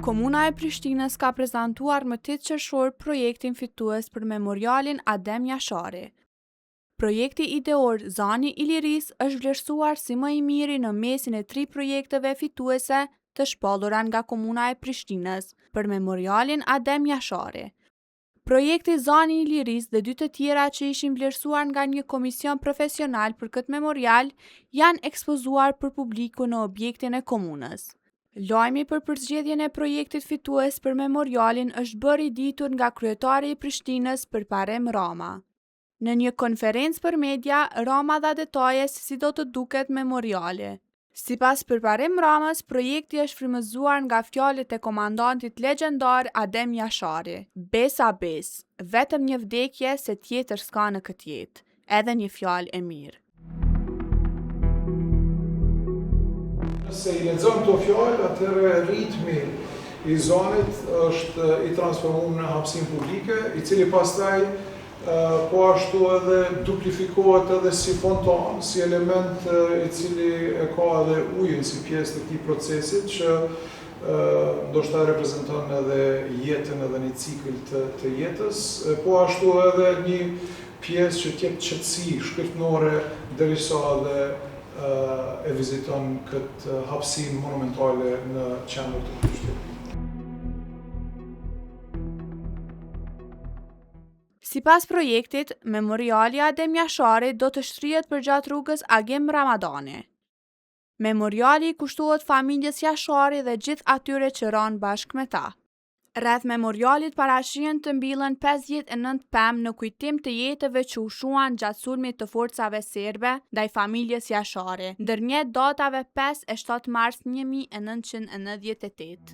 Komuna e Prishtinës ka prezantuar më 8 qershor projektin fitues për memorialin Adem Jashari. Projekti ideor Zani i Lirisë është vlerësuar si më i miri në mesin e 3 projekteve fituese të shpallura nga Komuna e Prishtinës për memorialin Adem Jashari. Projekti Zani i Lirisë dhe 2 të tjera që ishin vlerësuar nga një komision profesional për këtë memorial janë ekspozuar për publiku në objektin e komunës. Lajmi për përzgjedhjen e projektit fitues për memorialin është bërë i ditur nga kryetari i Prishtinës Pirparim Rama. Në një konferencë për media, Rama dha detaje se si do të duket memoriali. Sipas Pirparim Ramës, projekti është frymëzuar nga fjalët e komandantit legjendar Adem Jashari. Besa bes, vetëm një vdekje se tjetër s'ka në këtë jetë, edhe një fjalë e mirë. Nëse i lexojmë këto fjalë, atëherë ritmi i zonit është i transformuar në hapësinë publike, i cili pastaj po ashtu edhe duplifikohet edhe si fontan, si element i cili e ka edhe ujin si pjesë të këtij procesit që ndoshta reprezenton edhe jetën edhe një cikël të jetës, po ashtu edhe një pjesë që t'jep qetësi shpirtërore derisa edhe e viziton këtë hapësinë monumentale në qendër të Prishtinës. Sipas projektit, memoriali Adem Jashari do të shtrihet përgjatë rrugës Agim Ramadani. Memoriali kushtohet familjes Jashari dhe gjithë atyre që ranë bashkë me ta. Rreth memorialit parashihen të mbillen 59 pemë në kujtim të jetëve që u shuan gjatë sulmit të forcave serbe ndaj familjes Jashari, ndërmjet datave 5 e 7 mars 1998.